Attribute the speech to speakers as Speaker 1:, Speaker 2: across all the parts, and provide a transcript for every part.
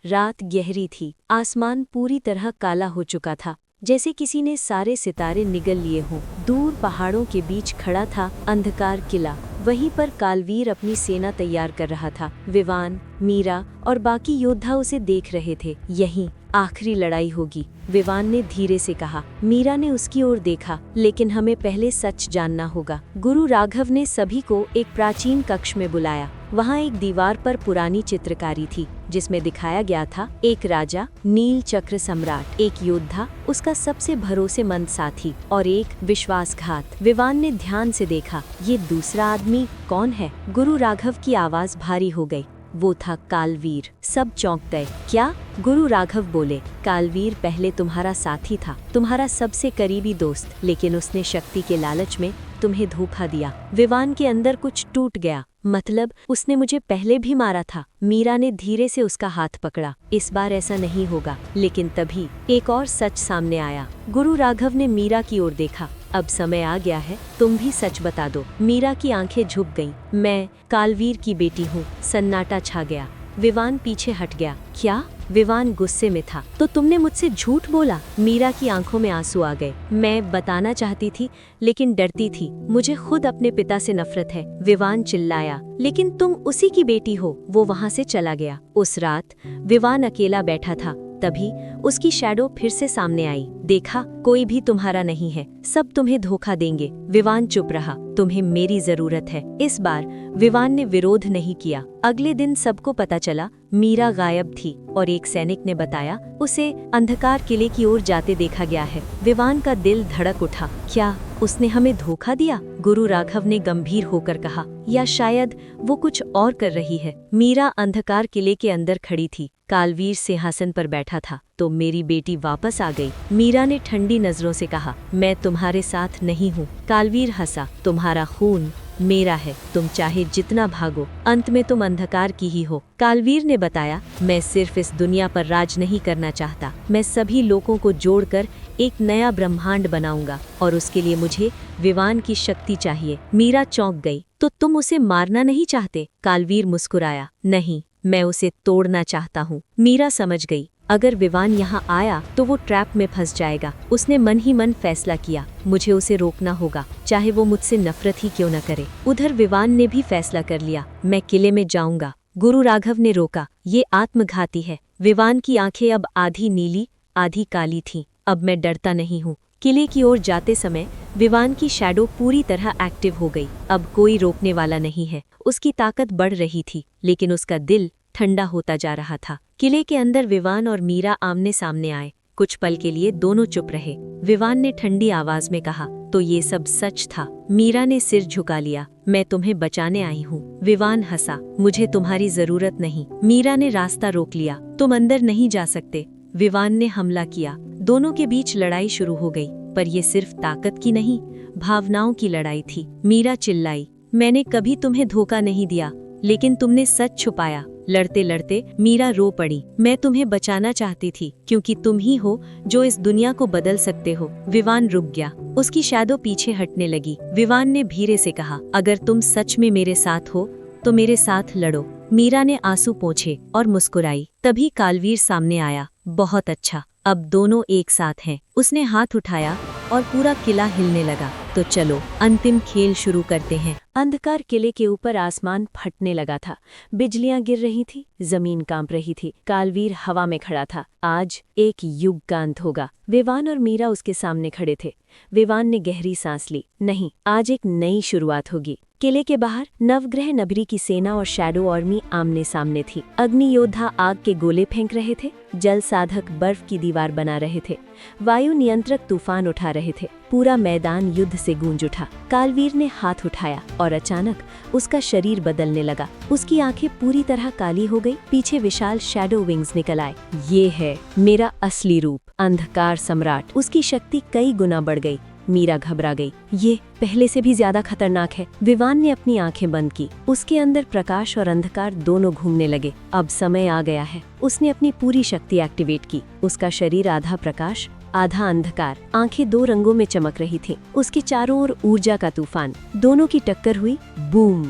Speaker 1: रात गहरी थी, आसमान पूरी तरह काला हो चुका था, जैसे किसी ने सारे सितारे निगल लिए हों। दूर पहाड़ों के बीच खड़ा था अंधकार किला। वहीं पर कालवीर अपनी सेना तैयार कर रहा था। विवान, मीरा और बाकी योद्धा उसे देख रहे थे। यहीं आखिरी लड़ाई होगी, विवान ने धीरे से कहा। मीरा ने उसकी ओर देखा, लेकिन हमें पहले सच जानना होगा। गुरु राघव ने सभी को एक प्राचीन कक्ष में बुलाया। वहाँ एक दीवार पर पुरानी चित्रकारी थी, जिसमें दिखाया गया था एक राजा, नील चक्र सम्राट, एक योद्धा, उसका सबसे भरोसेमंद साथी और एक विश्वासघात। विवान ने ध्यान से देखा, ये दूसरा आदमी कौन है? गुरु राघव की आवाज भारी हो गई। वो था कालवीर। सब चौंक गए। क्या? गुरु राघव बोले। कालवीर पहले तुम्हारा साथी था, तुम्हारा सबसे करीबी दोस्त, लेकिन उसने शक्ति के लालच में तुम्हें धोखा दिया। विवान के अंदर कुछ टूट गया। मतलब उसने मुझे पहले भी मारा था। मीरा ने धीरे से उसका हाथ पकड़ा। इस बार ऐसा नहीं होगा। लेकिन तभी एक और सच सामने आया। गुरु राघव ने मीरा की ओर देखा। अब समय आ गया है, तुम भी सच बता दो। मीरा की आंखें झुक गईं। मैं कालवीर की बेटी हूँ। सन्नाटा छा गया। विवान पीछे हट गया। क्या? विवान गुस्से में था। तो तुमने मुझसे झूठ बोला? मीरा की आंखों में आंसू आ गए। मैं बताना चाहती थी, लेकिन डरती थी। मुझे खुद अपने पिता से नफरत है। विवान चिल्लाया। लेकिन तुम उसी की बेटी हो। वो वहाँ से चला गया। उस रात विवान अकेला बैठा था। तभी उसकी शैडो फिर से सामने आई। देखा, कोई भी तुम्हारा नहीं है, सब तुम्हें धोखा देंगे। विवान चुप रहा। तुम्हें मेरी जरूरत है। इस बार विवान ने विरोध नहीं किया। अगले दिन सबको पता चला मीरा गायब थी और एक सैनिक ने बताया उसे अंधकार किले की ओर जाते देखा गया है। विवान का दिल धड़क उठा। क्या उसने हमें धोखा दिया? गुरु राघव ने गंभीर होकर कहा। या शायद वो कुछ और कर रही है। मीरा अंधकार किले के अंदर खड़ी थी। कालवीर सिंहासन पर बैठा था। तो मेरी बेटी वापस आ गई। मीरा ने ठंडी नजरों से कहा। मैं तुम्हारे साथ नहीं हूँ। कालवीर हंसा। तुम्हारा खून मेरा है, तुम चाहे जितना भागो, अंत में तुम अंधकार की ही हो। कालवीर ने बताया, मैं सिर्फ इस दुनिया पर राज नहीं करना चाहता, मैं सभी लोगों को जोड़कर एक नया ब्रह्मांड बनाऊंगा, और उसके लिए मुझे विवान की शक्ति चाहिए। मीरा चौंक गई। तो तुम उसे मारना नहीं चाहते? कालवीर मुस्कुराया। नहीं, मैं उसे तोड़ना चाहता हूँ। मीरा समझ गई, अगर विवान यहाँ आया तो वो ट्रैप में फंस जाएगा। उसने मन ही मन फैसला किया, मुझे उसे रोकना होगा, चाहे वो मुझसे नफरत ही क्यों न करे। उधर विवान ने भी फैसला कर लिया, मैं किले में जाऊंगा। गुरु राघव ने रोका, ये आत्मघाती है। विवान की आंखें अब आधी नीली आधी काली थीं। अब मैं डरता नहीं हूँ। किले की ओर जाते समय विवान की शैडो पूरी तरह एक्टिव हो गई। अब कोई रोकने वाला नहीं है। उसकी ताकत बढ़ रही थी, लेकिन उसका दिल ठंडा होता जा रहा था। किले के अंदर विवान और मीरा आमने सामने आए। कुछ पल के लिए दोनों चुप रहे। विवान ने ठंडी आवाज में कहा, तो ये सब सच था? मीरा ने सिर झुका लिया। मैं तुम्हें बचाने आई हूँ। विवान हंसा, मुझे तुम्हारी जरूरत नहीं। मीरा ने रास्ता रोक लिया। तुम अंदर नहीं जा सकते। विवान ने हमला किया। दोनों के बीच लड़ाई शुरू हो गई, पर यह सिर्फ ताकत की नहीं, भावनाओं की लड़ाई थी। मीरा चिल्लाई, मैंने कभी तुम्हें धोखा नहीं दिया, लेकिन तुमने सच छुपाया। लड़ते लड़ते मीरा रो पड़ी। मैं तुम्हें बचाना चाहती थी, क्योंकि तुम ही हो जो इस दुनिया को बदल सकते हो। विवान रुक गया। उसकी शैडो पीछे हटने लगी। विवान ने धीरे से कहा, अगर तुम सच में मेरे साथ हो तो मेरे साथ लड़ो। मीरा ने आंसू पोंछे और मुस्कुराई। तभी कालवीर सामने आया। बहुत अच्छा, अब दोनों एक साथ हैं। उसने हाथ उठाया और पूरा किला हिलने लगा। तो चलो अंतिम खेल शुरू करते हैं। अंधकार किले के ऊपर आसमान फटने लगा था। बिजलियां गिर रही थी, जमीन कांप रही थी। कालवीर हवा में खड़ा था। आज एक युग का अंत होगा। विवान और मीरा उसके सामने खड़े थे। विवान ने गहरी सांस ली। नहीं, आज एक नई शुरुआत होगी। किले के बाहर नवग्रह नगरी की सेना और शैडो आर्मी आमने सामने थी। अग्नि योद्धा आग के गोले फेंक रहे थे। जल साधक बर्फ की दीवार बना रहे थे। वायु नियंत्रक तूफान उठा रहे थे। पूरा मैदान युद्ध से गूंज उठा। कालवीर ने हाथ उठाया और अचानक उसका शरीर बदलने लगा। उसकी आंखें पूरी तरह काली हो गई। पीछे विशाल शैडो विंग्स निकल आए। ये है मेरा असली रूप, अंधकार सम्राट। उसकी शक्ति कई गुना बढ़ गई। मीरा घबरा गई। ये पहले से भी ज्यादा खतरनाक है। विवान ने अपनी आंखें बंद की। उसके अंदर प्रकाश और अंधकार दोनों घूमने लगे। अब समय आ गया है। उसने अपनी पूरी शक्ति एक्टिवेट की। उसका शरीर आधा प्रकाश आधा अंधकार, आंखें दो रंगों में चमक रही थी। उसके चारों ओर ऊर्जा का तूफान। दोनों की टक्कर हुई। बूम!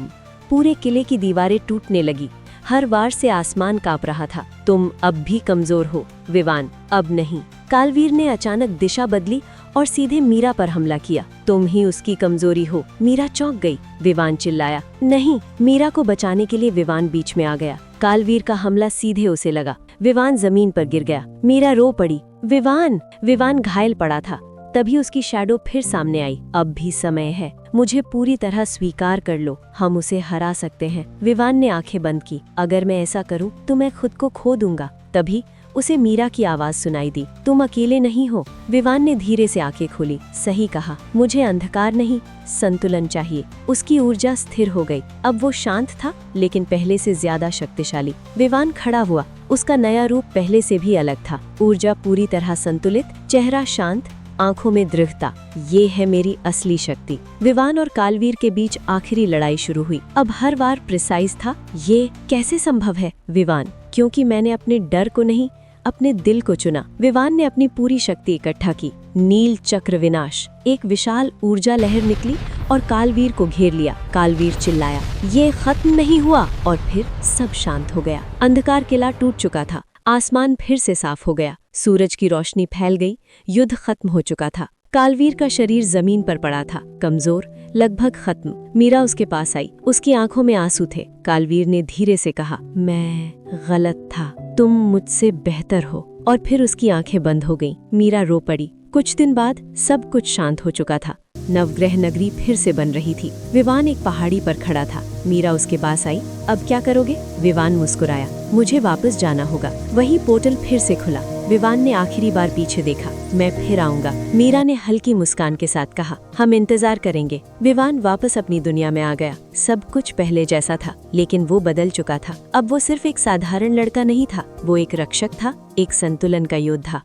Speaker 1: पूरे किले की दीवारें टूटने लगी। हर वार से आसमान कांप रहा था। तुम अब भी कमजोर हो विवान, अब नहीं। कालवीर ने अचानक दिशा बदली और सीधे मीरा पर हमला किया। तुम ही उसकी कमजोरी हो। मीरा चौंक गई। विवान चिल्लाया। नहीं। मीरा को बचाने के लिए विवान बीच में आ गया। कालवीर का हमला सीधे उसे लगा। विवान जमीन पर गिर गया। मीरा रो पड़ी। विवान घायल पड़ा था। तभी उसकी शैडो फिर सामने आई। अब भी समय है, मुझे पूरी तरह स्वीकार कर लो, हम उसे हरा सकते हैं। विवान ने आंखें बंद की। अगर मैं ऐसा करूं तो मैं खुद को खो दूंगा। तभी उसे मीरा की आवाज सुनाई दी। तुम अकेले नहीं हो। विवान ने धीरे से आंखें खोली। सही कहा, मुझे अंधकार नहीं, संतुलन चाहिए। उसकी ऊर्जा स्थिर हो गई। अब वो शांत था, लेकिन पहले से ज्यादा शक्तिशाली। विवान खड़ा हुआ। उसका नया रूप पहले से भी अलग था। ऊर्जा पूरी तरह संतुलित, चेहरा शांत, आंखों में दृढ़ता। ये है मेरी असली शक्ति। विवान और कालवीर के बीच आखिरी लड़ाई शुरू हुई। अब हर वार प्रिसाइज था। ये कैसे संभव है विवान? क्योंकि मैंने अपने डर को नहीं, अपने दिल को चुना। विवान ने अपनी पूरी शक्ति इकट्ठा की। नील चक्र विनाश। एक विशाल ऊर्जा लहर निकली और कालवीर को घेर लिया। कालवीर चिल्लाया, ये खत्म नहीं हुआ। और फिर सब शांत हो गया। अंधकार किला टूट चुका था। आसमान फिर से साफ हो गया। सूरज की रोशनी फैल गई। युद्ध खत्म हो चुका था। कालवीर का शरीर जमीन पर पड़ा था, कमजोर, लगभग खत्म। मीरा उसके पास आई। उसकी आंखों में आंसू थे। कालवीर ने धीरे से कहा, मैं गलत था, तुम मुझसे बेहतर हो। और फिर उसकी आंखें बंद हो गईं। मीरा रो पड़ी। कुछ दिन बाद सब कुछ शांत हो चुका था। नवग्रह नगरी फिर से बन रही थी। विवान एक पहाड़ी पर खड़ा था। मीरा उसके पास आई। अब क्या करोगे? विवान मुस्कुराया। मुझे वापस जाना होगा। वही पोर्टल फिर से खुला। विवान ने आखिरी बार पीछे देखा। मैं फिर आऊंगा। मीरा ने हल्की मुस्कान के साथ कहा, हम इंतजार करेंगे। विवान वापस अपनी दुनिया में आ गया। सब कुछ पहले जैसा था, लेकिन वो बदल चुका था। अब वो सिर्फ एक साधारण लड़का नहीं था, वो एक रक्षक था, एक संतुलन का योद्धा।